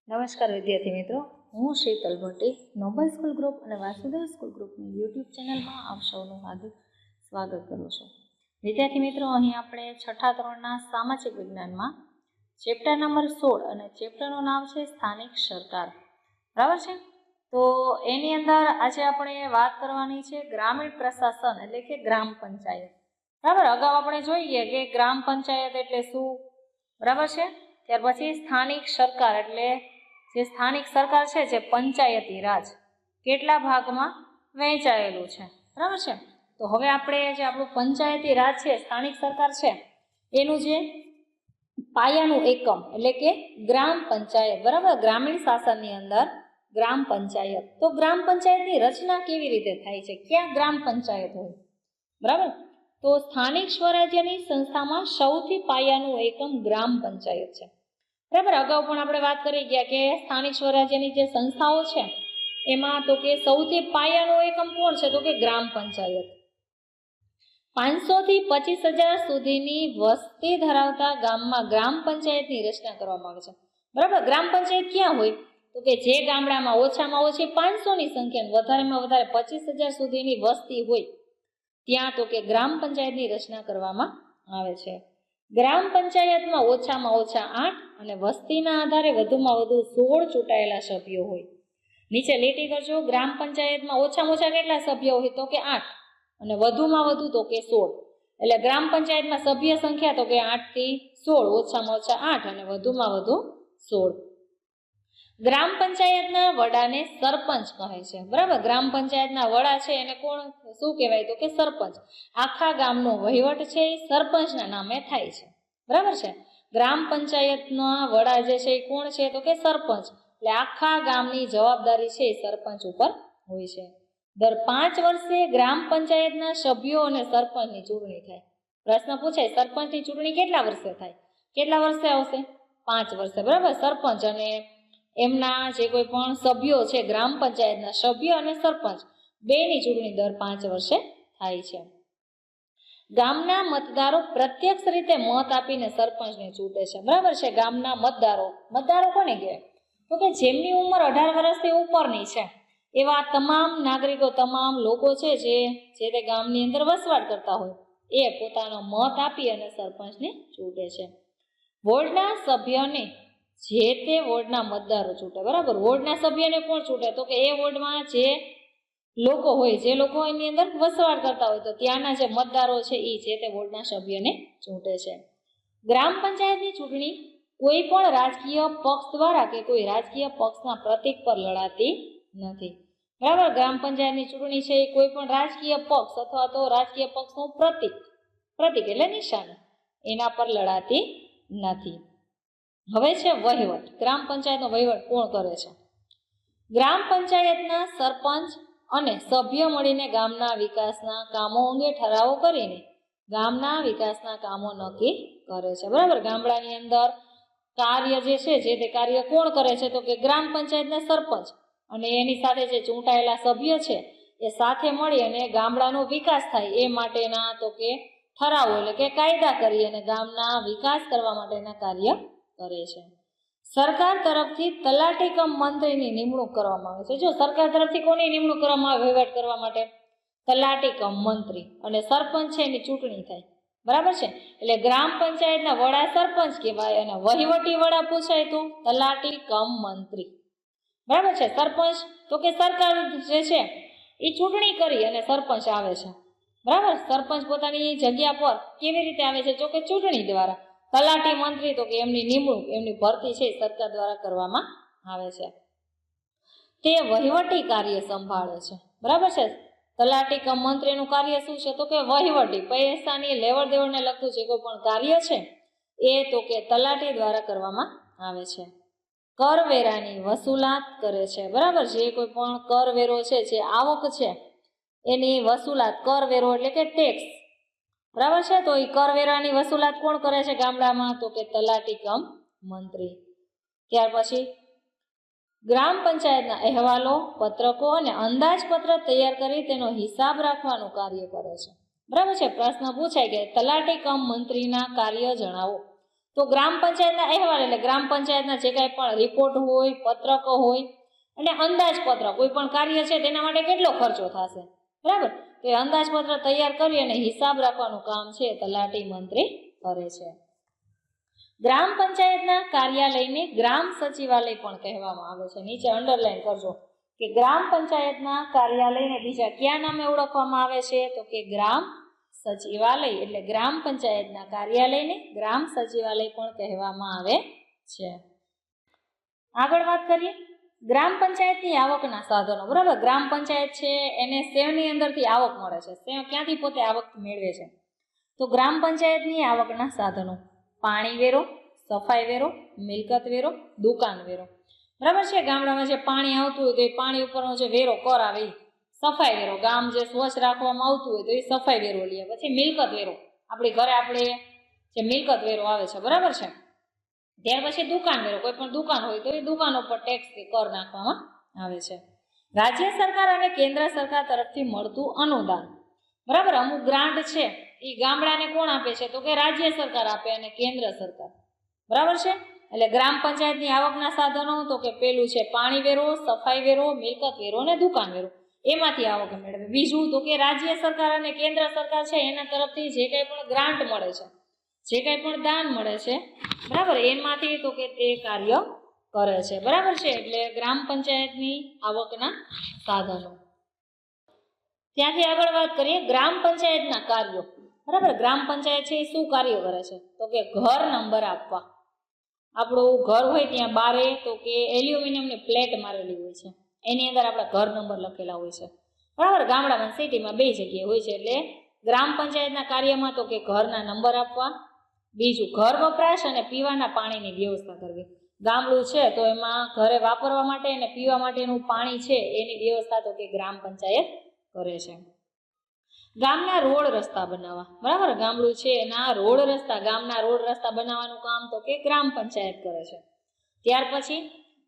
નમસ્કાર વિદ્યાર્થી મિત્રો, હું Sheetal Bhatti Noble School Group અને વાસુદેવ સ્કૂલ ગ્રુપની યુટ્યુબ ચેનલમાં આપ સૌનું હાર્દિક સ્વાગત કરું છું. વિદ્યાર્થી મિત્રો, અહીં આપણે છઠ્ઠા ધોરણના સામાજિક વિજ્ઞાનમાં ચેપ્ટર નંબર 16 અને ચેપ્ટરનું નામ છે સ્થાનિક સરકાર. બરાબર છે? તો એની અંદર આજે આપણે વાત કરવાની છે ગ્રામીણ પ્રશાસન એટલે કે ગ્રામ પંચાયત. બરાબર, અગાઉ આપણે જોઈએ કે ગ્રામ પંચાયત એટલે શું, બરાબર છે. ત્યાર પછી સ્થાનિક સરકાર એટલે જે સ્થાનિક સરકાર છે જે પંચાયતી રાજ કેટલા ભાગમાં વહેંચાયેલું છે, બરાબર છે. તો હવે આપણે જે આપણું પંચાયતી રાજ છે, સ્થાનિક સરકાર છે, એનું જે પાયાનું એકમ એટલે કે ગ્રામ પંચાયત, બરાબર. ગ્રામીણ શાસનની અંદર ગ્રામ પંચાયત. તો ગ્રામ પંચાયતની રચના કેવી રીતે થાય છે, ક્યાં ગ્રામ પંચાયત હોય, બરાબર. તો સ્થાનિક સ્વરાજ્યની સંસ્થામાં સૌથી પાયાનું એકમ ગ્રામ પંચાયત છે, બરાબર. અગાઉ પણ આપણે વાત કરી ગયા કે સ્થાનિક સ્વરાજ્યની જે સંસ્થાઓ છે એમાં તો કે સૌથી પાયાનું એકમ કોણ છે, તો કે ગ્રામ પંચાયત. 500 થી 25,000 સુધીની વસ્તી ધરાવતા ગામમાં ગ્રામ પંચાયતની રચના કરવામાં આવે છે, બરાબર. ગ્રામ પંચાયત ક્યાં હોય, તો કે જે ગામડામાં ઓછામાં ઓછી 500ની સંખ્યા વધારેમાં વધારે 25,000 સુધીની વસ્તી હોય ત્યાં તો કે ગ્રામ પંચાયતની રચના કરવામાં આવે છે. ગ્રામ પંચાયતમાં ઓછામાં ઓછા 8 અને વસ્તીના આધારે વધુમાં વધુ 16 ચૂંટાયેલા સભ્યો હોય. નીચે લીટી કરજો. ગ્રામ પંચાયતમાં ઓછામાં ઓછા કેટલા સભ્યો હોય, તો કે 8 અને વધુમાં વધુ તો કે 16. એટલે ગ્રામ પંચાયતમાં સભ્ય સંખ્યા તો કે 8 થી 16, ઓછામાં ઓછા 8 અને વધુમાં વધુ 16. ગ્રામ પંચાયતના વડાને સરપંચ કહે છે, બરાબર. ગ્રામ પંચાયતના વડા છે એને કોણ શું કહેવાય, તો કે સરપંચ. આખા ગામનો વહીવટ છે એ સરપંચના નામે થાય છે, બરાબર છે. ગ્રામ પંચાયતના વડા જે છે એ કોણ છે, તો કે સરપંચ. એટલે આખા ગામની જવાબદારી છે એ સરપંચ ઉપર હોય છે. દર 5 વર્ષે ગ્રામ પંચાયતના સભ્યો અને સરપંચની ચૂંટણી થાય. પ્રશ્ન પૂછાય, સરપંચની ચૂંટણી કેટલા વર્ષે થાય, કેટલા વર્ષે આવશે, 5 વર્ષે, બરાબર. સરપંચ અને એમના જે કોઈ પણ સભ્યો છે, ગ્રામ પંચાયતના સભ્ય અને સરપંચ બેની ચૂંટણી દર 5 વર્ષે થાય છે. ગામના મતદારો પ્રત્યક્ષ રીતે મત આપીને સરપંચને ચૂંટે છે, બરાબર છે. ગામના મતદારો કોને કહેવાય, તો કે જેમની ઉંમર 18 વર્ષથી ઉપરની છે એવા તમામ નાગરિકો, તમામ લોકો છે જે તે ગામની અંદર વસવાટ કરતા હોય એ પોતાનો મત આપી અને સરપંચને ચૂંટે છે. વોર્ડના સભ્યને જે તે વોર્ડના મતદારો ચૂંટે, બરાબર. વોર્ડના સભ્યને કોણ ચૂંટે, તો કે એ વોર્ડમાં જે લોકો હોય, જે લોકો એની અંદર વસવાટ કરતા હોય તો ત્યાંના જે મતદારો છે એ જે તે વોર્ડના સભ્યને ચૂંટે છે. ગ્રામ પંચાયતની ચૂંટણી કોઈ પણ રાજકીય પક્ષ દ્વારા કે કોઈ રાજકીય પક્ષના પ્રતીક પર લડાતી નથી, બરાબર. ગ્રામ પંચાયતની ચૂંટણી છે એ કોઈ પણ રાજકીય પક્ષ અથવા તો રાજકીય પક્ષનું પ્રતીક એટલે નિશાની એના પર લડાતી નથી. હવે છે વહીવટ. ગ્રામ પંચાયતનો વહીવટ કોણ કરે છે, ગ્રામ પંચાયતના સરપંચ અને સભ્ય મળીને ગામના વિકાસના કામો અંગે ઠરાવો કરીને ગામના વિકાસના કામો નક્કી કરે છે, બરાબર. ગામડાની અંદર કાર્ય જે તે કાર્ય કોણ કરે છે, તો કે ગ્રામ પંચાયતના સરપંચ અને એની સાથે જે ચૂંટાયેલા સભ્ય છે એ સાથે મળી અને ગામડાનો વિકાસ થાય એ માટેના તો કે ઠરાવો એટલે કે કાયદા કરી અને ગામના વિકાસ કરવા માટેના કાર્ય કરે છે. સરકાર તરફથી તલાટી કમ મંત્રીની નિમણૂક કરવામાં આવે છે. જો સરકાર તરફથી કોની નિમણૂક કરવામાં આવે વહીવટ કરવા માટે, તલાટી કમ મંત્રી, અને સરપંચ છે એની ચૂંટણી થાય, બરાબર છે. એટલે ગ્રામ પંચાયતના વડા સરપંચ કહેવાય અને વહીવટી વડા પૂછાય તો તલાટી કમ મંત્રી, બરાબર છે. સરપંચ તો કે સરકાર જે છે એ ચૂંટણી કરી અને સરપંચ આવે છે, બરાબર. સરપંચ પોતાની જગ્યા પર કેવી રીતે આવે છે, તો કે ચૂંટણી દ્વારા. તલાટી મંત્રી તો કે એમની નિમણૂક, એમની ભરતી છે સરકાર દ્વારા કરવામાં આવે છે. તે વહીવટી કાર્ય સંભાળે છે, બરાબર છે. તલાટી કમ મંત્રીનું કાર્ય શું છે, તો કે વહીવટી, પૈસાની લેવડ દેવડને લગતું જે કોઈ પણ કાર્ય છે એ તો કે તલાટી દ્વારા કરવામાં આવે છે. કરવેરાની વસૂલાત કરે છે, બરાબર. જે કોઈ પણ કરવેરો છે, જે આવક છે એની વસૂલાત, કરવેરો એટલે કે ટેક્સ, બરાબર છે. તો એ કરવેરાની વસૂલાત કોણ કરે છે ગામડામાં, તો કે તલાટી કમ મંત્રી. ત્યાર પછી ગ્રામ પંચાયતના અહેવાલો, પત્રકો અને અંદાજપત્ર તૈયાર કરી તેનો હિસાબ રાખવાનું કાર્ય કરે છે, બરાબર છે. પ્રશ્ન પૂછાય કે તલાટી કમ મંત્રીના કાર્ય જણાવો. તો ગ્રામ પંચાયતના અહેવાલ એટલે ગ્રામ પંચાયતના જે કાંઈ પણ રિપોર્ટ હોય, પત્રકો હોય અને અંદાજપત્ર કોઈ પણ કાર્ય છે તેના માટે કેટલો ખર્ચો થશે, બરાબર? તો એ અંદાજપત્ર તૈયાર કરી અને હિસાબ રાખવાનું કામ છે તલાટી મંત્રી કરે છે. ગ્રામ પંચાયતના કાર્યાલયને ગ્રામ સચિવાલય પણ કહેવામાં આવે છે. નીચે અંડરલાઈન કરજો કે ગ્રામ પંચાયતના કાર્યાલયને બીજા કયા નામે ઓળખવામાં આવે છે? તો કે ગ્રામ સચિવાલય. એટલે ગ્રામ પંચાયતના કાર્યાલયને ગ્રામ સચિવાલય પણ કહેવામાં આવે છે. આગળ વાત કરીએ ગ્રામ પંચાયતની આવકના સાધનો, બરાબર? ગ્રામ પંચાયત છે એને શેની અંદરથી આવક મળે છે, ક્યાંથી પોતે આવક મેળવે છે? તો ગ્રામ પંચાયતની આવકના સાધનો પાણી વેરો, સફાઈ વેરો, મિલકત વેરો, દુકાન વેરો, બરાબર છે? ગામડામાં જે પાણી આવતું હોય તો એ પાણી ઉપરનો જે વેરો કર આવે, સફાઈ વેરો, ગામ જે સ્વચ્છ રાખવામાં આવતું હોય તો એ સફાઈ વેરો લે. પછી મિલકત વેરો, આપણી ઘરે આપણે જે મિલકત વેરો આવે છે, બરાબર છે? ત્યાર પછી દુકાન વેરો, કોઈ પણ દુકાન હોય તો એ દુકાનો પર ટેક્સ કે કર નાખવામાં આવે છે. રાજ્ય સરકાર અને કેન્દ્ર સરકાર તરફથી મળતું અનુદાન, બરાબર? અમુક ગ્રાન્ટ છે એ ગામડાને કોણ આપે છે? તો કે રાજ્ય સરકાર આપે અને કેન્દ્ર સરકાર, બરાબર છે? એટલે ગ્રામ પંચાયતની આવકના સાધનો તો કે પેલું છે પાણી વેરો, સફાઈ વેરો, મિલકત વેરો અને દુકાન વેરો, એમાંથી આવક મેળવે. બીજું તો કે રાજ્ય સરકાર અને કેન્દ્ર સરકાર છે એના તરફથી જે કંઈ પણ ગ્રાન્ટ મળે છે, જે કંઈ પણ દાન મળે છે, બરાબર, એમાંથી તો કે તે કાર્ય કરે છે, બરાબર છે? એટલે ગ્રામ પંચાયતની આવકના સાધનો. ત્યાંથી આગળ વાત કરીએ ગ્રામ પંચાયતના કાર્યો, બરાબર? ગ્રામ પંચાયત છે એ શું કાર્ય કરે છે? તો કે ઘર નંબર આપવા. આપણું ઘર હોય ત્યાં બારે તો કે એલ્યુમિનિયમની પ્લેટ મારેલી હોય છે, એની અંદર આપણા ઘર નંબર લખેલા હોય છે, બરાબર? ગામડામાં સિટીમાં બે જગ્યાએ હોય છે. એટલે ગ્રામ પંચાયતના કાર્યમાં તો કે ઘરના નંબર આપવા, બીજું ઘર વપરાશ અને પીવાના પાણીની વ્યવસ્થા કરવી. ગામડું છે તો એમાં ઘરે વાપરવા માટે અને પીવા માટેનું પાણી છે એની વ્યવસ્થા તો કે ગ્રામ પંચાયત કરે છે. ગામના રોડ રસ્તા બનાવવા, બરાબર? ગામડું છે એના રોડ રસ્તા, ગામના રોડ રસ્તા બનાવવાનું કામ તો કે ગ્રામ પંચાયત કરે છે. ત્યાર પછી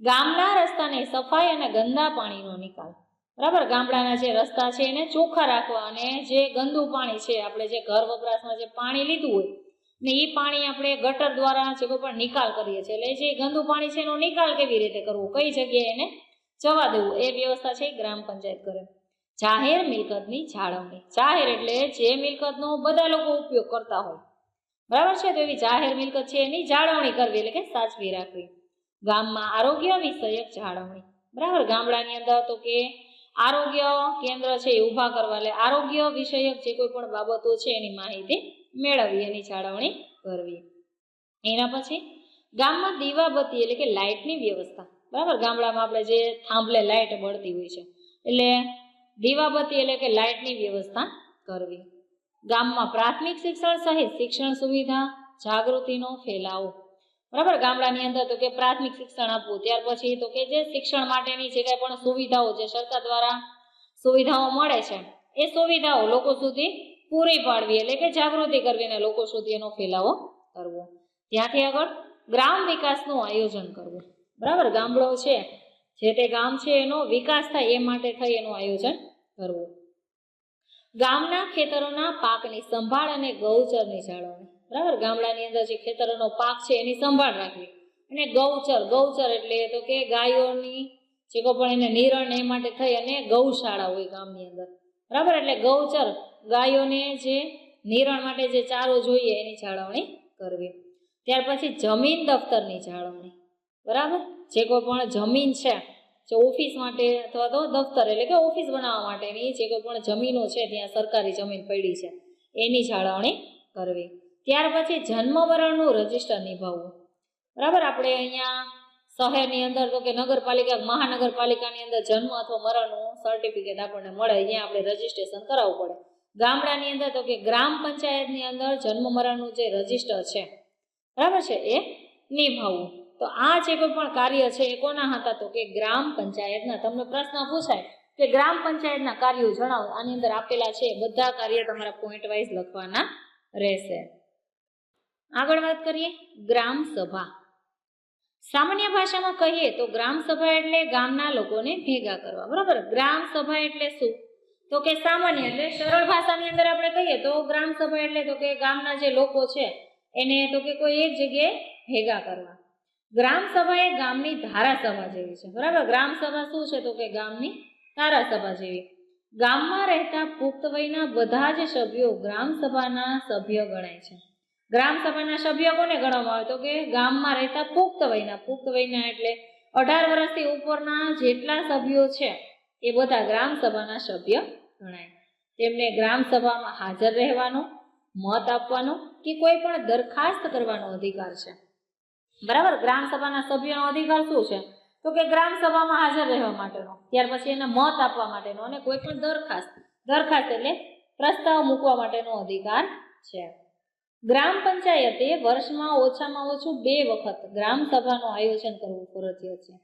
ગામના રસ્તાની સફાઈ અને ગંદા પાણીનો નિકાલ, બરાબર? ગામડાના જે રસ્તા છે એને ચોખ્ખા રાખવા અને જે ગંદુ પાણી છે, આપણે જે ઘર વપરાશમાં જે પાણી લીધું હોય ને એ પાણી આપણે ગટર દ્વારા જે કોઈ પણ નિકાલ કરીએ છીએ, એટલે જે ગંદુ પાણી છે એનો નિકાલ કેવી રીતે કરવો, કઈ જગ્યાએ એને જવા દેવું, એ વ્યવસ્થા છે ગ્રામ પંચાયત કરે. જાહેર મિલકતની જાળવણી, જાહેર એટલે જે મિલકતનો બધા લોકો ઉપયોગ કરતા હોય, બરાબર છે? તો એવી જાહેર મિલકત છે એની જાળવણી કરવી એટલે કે સાચવી રાખવી. ગામમાં આરોગ્ય વિષયક જાળવણી, બરાબર? ગામડાની અંદર તો કે આરોગ્ય કેન્દ્ર છે એ ઊભા કરવા, એટલે આરોગ્ય વિષયક જે કોઈ પણ બાબતો છે એની માહિતી મેળવવી, એની જાળવણી કરવી. એના પછી ગામમાં દીવાબત્તી એટલે કે લાઇટની વ્યવસ્થા, બરાબર? ગામડામાં આપણે જે થાંભલે લાઇટ બળતી હોય છે એટલે દીવાબત્તી એટલે કે લાઇટની વ્યવસ્થા કરવી. ગામમાં પ્રાથમિક શિક્ષણ સહિત શિક્ષણ સુવિધા જાગૃતિનો ફેલાવો, બરાબર? ગામડાની અંદર તો કે પ્રાથમિક શિક્ષણ આપવું, ત્યાર પછી તો કે જે શિક્ષણ માટેની જે કાંઈ પણ સુવિધાઓ જે સરકાર દ્વારા સુવિધાઓ મળે છે એ સુવિધાઓ લોકો સુધી પૂરી પાડવી, એટલે કે જાગૃતિ કરવી અને લોકો સુધી એનો ફેલાવો કરવો. ત્યાંથી આગળ ગ્રામ વિકાસનું આયોજન કરવું, બરાબર? ગામડો છે જે તે ગામ છે એનો વિકાસ થાય એ માટે થઈ એનું આયોજન કરવું. ગામના ખેતરોના પાકની સંભાળ અને ગૌચરની જાળવણી, બરાબર? ગામડાની અંદર જે ખેતરોનો પાક છે એની સંભાળ રાખવી અને ગૌચર એટલે તો કે ગાયોની જે કોઈ પણ એને નિરણ એ માટે થઈ અને ગૌશાળા હોય ગામની અંદર, બરાબર? એટલે ગૌચર, ગાયોને જે નિરણ માટે જે ચારો જોઈએ એની જાળવણી કરવી. ત્યાર પછી જમીન દફતરની જાળવણી, બરાબર? જે કોઈ પણ જમીન છે જે ઓફિસ માટે અથવા તો દફતર એટલે કે ઓફિસ બનાવવા માટેની જે કોઈ પણ જમીનો છે ત્યાં સરકારી જમીન પડી છે એની જાળવણી કરવી. ત્યાર પછી જન્મ મરણનું રજિસ્ટર નિભાવવું, બરાબર? આપણે અહીંયા શહેરની અંદર તો કે નગરપાલિકા, મહાનગરપાલિકાની અંદર જન્મ અથવા મરણનું સર્ટિફિકેટ આપણને મળે, અહીંયા આપણે રજિસ્ટ્રેશન કરાવવું પડે. ગામડાની અંદર તો કે ગ્રામ પંચાયતની અંદર જન્મ મરણનું જે રજિસ્ટર છે, બરાબર છે, એ નિભાવવું. તો આ જે કોઈ પણ કાર્ય છે એ કોના હતા? તો કે ગ્રામ પંચાયતના. તમને પ્રશ્ન પૂછાય કે ગ્રામ પંચાયતના કાર્યો જણાવો, આની અંદર આપેલા છે બધા કાર્ય તમારા પોઈન્ટ વાઇઝ લખવાના રહેશે. આગળ વાત કરીએ ગ્રામ સભા. સામાન્ય ભાષામાં કહીએ તો ગ્રામ સભા એટલે ગામના લોકોને ભેગા કરવા, બરાબર? ગ્રામ સભા એટલે શું? તો કે સામાન્ય એટલે સરળ ભાષાની અંદર આપણે કહીએ તો ગ્રામ સભા એટલે તો કે ગામના જે લોકો છે એને તો કે કોઈ એક જગ્યાએ ભેગા કરવા. ગ્રામ સભા એ ગામની ધારાસભા જેવી છે, બરાબર. ગ્રામ સભા શું છે? તો કે ગામની ધારાસભા જેવી. ગામમાં રહેતા પુખ્ત વયના બધા જ સભ્યો ગ્રામ સભાના સભ્ય ગણાય છે. ગ્રામ સભાના સભ્ય કોને ગણવામાં આવે? તો કે ગામમાં રહેતા પુખ્ત વયના એટલે 18 વર્ષથી ઉપરના જેટલા સભ્યો છે એ બધા ગ્રામ સભાના સભ્ય ગણાય. તેમને ગ્રામ સભામાં હાજર રહેવાનો, મત આપવાનો કે કોઈ પણ દરખાસ્ત કરવાનો અધિકાર છે, બરાબર. ગ્રામ સભાના સભ્યોનો અધિકાર શું છે? તો કે ગ્રામ સભામાં હાજર રહેવા માટેનો, ત્યાર પછી એના મત આપવા માટેનો અને કોઈ પણ દરખાસ્ત એટલે પ્રસ્તાવ મૂકવા માટેનો અધિકાર છે. ગ્રામ પંચાયતે વર્ષમાં ઓછામાં ઓછું 2 વખત ગ્રામ સભાનું આયોજન કરવું ફરજિયાત છે.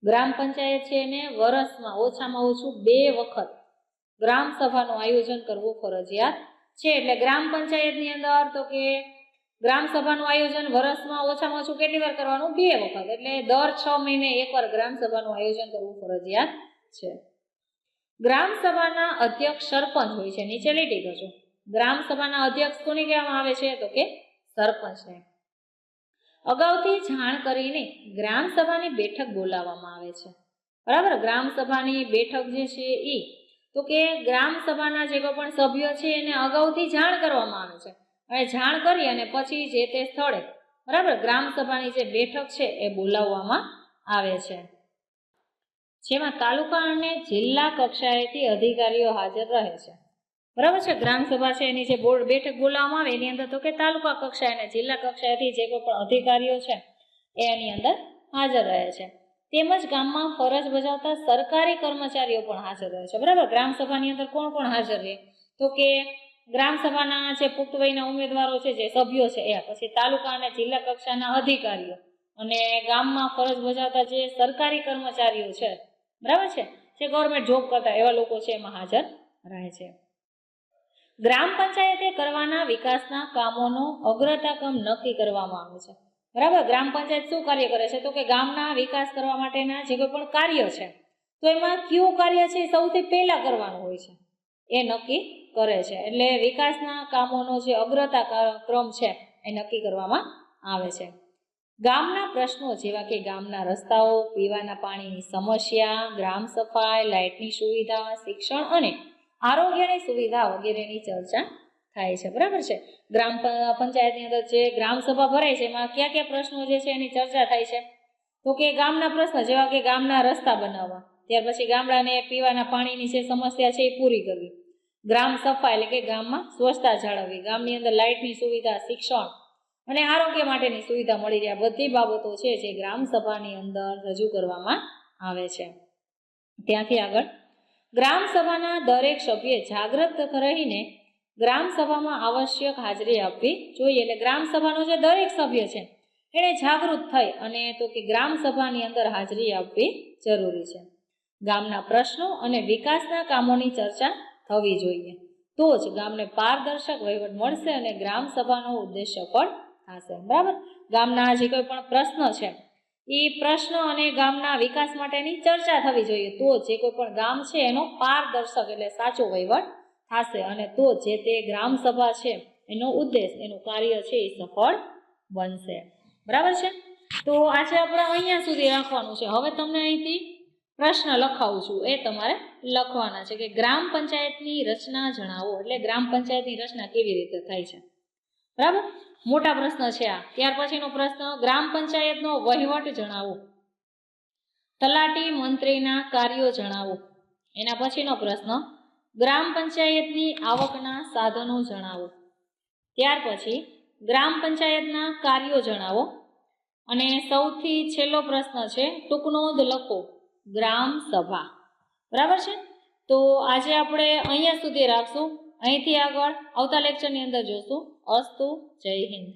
ગ્રામ પંચાયત છે એને વર્ષમાં ઓછામાં ઓછું 2 વખત ગ્રામ સભાનું આયોજન કરવું ફરજિયાત છે. એટલે ગ્રામ પંચાયતની અંદર તો કે ગ્રામ સભાનું આયોજન વર્ષમાં ઓછામાં ઓછું કેટલી વાર કરવાનું? 2 વખત. એટલે દર 6 મહિને એકવાર ગ્રામ સભાનું આયોજન કરવું ફરજિયાત છે. ગ્રામ સભાના અધ્યક્ષ સરપંચ હોય છે. નીચે લીટી કરજો. ગ્રામ સભાના અધ્યક્ષ કોને કહેવામાં આવે છે? તો કે સરપંચને. અગાઉથી જાણ કરીને ગ્રામ સભાની બેઠક બોલાવવામાં આવે છે, બરાબર. ગ્રામ સભાની બેઠક જે છે એ તો કે ગ્રામ સભાના જે કોઈ પણ સભ્યો છે એને અગાઉથી જાણ કરવામાં આવે છે અને જાણ કરી અને પછી જે તે સ્થળે, બરાબર, ગ્રામ સભાની જે બેઠક છે એ બોલાવવામાં આવે છે, જેમાં તાલુકા અને જિલ્લા કક્ષાએથી અધિકારીઓ હાજર રહે છે, બરાબર છે. ગ્રામ સભા છે એની જે બેઠક બોલાવવામાં આવે એની અંદર તો કે તાલુકા કક્ષાએ અને જિલ્લા કક્ષાએથી જે કોઈ પણ અધિકારીઓ છે એ એની અંદર હાજર રહે છે. તેમજ ગામમાં ફરજ બજાવતા સરકારી કર્મચારીઓ પણ હાજર રહે છે, બરાબર. ગ્રામ સભાની અંદર કોણ કોણ હાજર રહે? તો કે ગ્રામ સભાના જે પુખ્ત વયના ઉમેદવારો છે, જે સભ્યો છે એ, પછી તાલુકા અને જિલ્લા કક્ષાના અધિકારીઓ અને ગામમાં ફરજ બજાવતા જે સરકારી કર્મચારીઓ છે, બરાબર છે, જે ગવર્મેન્ટ જોબ કરતા એવા લોકો છે એમાં હાજર રહે છે. ગ્રામ પંચાયતે કરવાના વિકાસના કામોનો અગ્રતાક્રમ નક્કી કરવામાં આવે છે, બરાબર. ગ્રામ પંચાયત શું કાર્ય કરે છે? તો કે ગામના વિકાસ કરવા માટેના જે કોઈ પણ કાર્ય છે તો એમાં કયું કાર્ય છે એ સૌથી પહેલા કરવાનું હોય છે એ નક્કી કરે છે. એટલે વિકાસના કામોનો જે અગ્રતા ક્રમ છે એ નક્કી કરવામાં આવે છે. ગામના પ્રશ્નો જેવા કે ગામના રસ્તાઓ, પીવાના પાણીની સમસ્યા, ગ્રામ સફાઈ, લાઇટની સુવિધા, શિક્ષણ અને આરોગ્યની સુવિધા વગેરેની ચર્ચા થાય છે, બરાબર છે. ગ્રામ પંચાયતની અંદર જે ગ્રામ સભા ભરાય છે એમાં કયા કયા પ્રશ્નો જે છે એની ચર્ચા થાય છે? તો કે ગામના પ્રશ્ન જેવા કે ગામના રસ્તા બનાવવા, ત્યાર પછી ગામડાને પીવાના પાણીની જે સમસ્યા છે એ પૂરી કરવી, ગ્રામ સફાઈ એટલે કે ગામમાં સ્વચ્છતા જાળવવી, ગામની અંદર લાઇટની સુવિધા, શિક્ષણ અને આરોગ્ય માટેની સુવિધા મળી રહે, બધી બાબતો છે જે ગ્રામ સભાની અંદર રજૂ કરવામાં આવે છે. ત્યાંથી આગળ ગ્રામ સભાના દરેક સભ્યે જાગૃત રહીને ગ્રામ સભામાં આવશ્યક હાજરી આપવી જોઈએ. એટલે ગ્રામ સભાનો જે દરેક સભ્ય છે એણે જાગૃત થઈ અને તો કે ગ્રામ સભાની અંદર હાજરી આપવી જરૂરી છે. ગામના પ્રશ્નો અને વિકાસના કામોની ચર્ચા થવી જોઈએ, તો જ ગામને પારદર્શક વહીવટ મળશે અને ગ્રામ સભાનો ઉદ્દેશ્ય સફળ થશે, બરાબર. ગામના જે કોઈ પણ પ્રશ્ન છે એ પ્રશ્ન અને ગામના વિકાસ માટેની ચર્ચા થવી જોઈએ, તો જે કોઈ પણ ગામ છે એનો પારદર્શક એટલે સાચો વહીવટ થશે અને તો જે તે ગ્રામ સભા છે એનો ઉદ્દેશ, એનું કાર્ય છે એ સફળ બનશે, બરાબર છે. તો આજે આપણે અહીંયા સુધી રાખવાનું છે. હવે તમને અહીંથી પ્રશ્ન લખાવું છું, એ તમારે લખવાના છે કે ગ્રામ પંચાયતની રચના જણાવો. એટલે ગ્રામ પંચાયતની રચના કેવી રીતે થાય છે, બરાબર. મોટા પ્રશ્ન છે આ. ત્યાર પછીનો પ્રશ્ન, ગ્રામ પંચાયતનો વહીવટ જણાવો. તલાટી મંત્રીના કાર્યો જણાવો. એના પછીનો પ્રશ્ન, ગ્રામ પંચાયતની આવકના સાધનો જણાવો. ત્યાર પછી ગ્રામ પંચાયતના કાર્યો જણાવો અને સૌથી છેલ્લો પ્રશ્ન છે, ટૂંકનોંધ લખો ગ્રામ સભા, બરાબર છે. તો આજે આપણે અહીંયા સુધી રાખશું. અહીંથી આગળ આવતા લેક્ચરની અંદર જોશું. અસ્તુ. જય હિન્દ.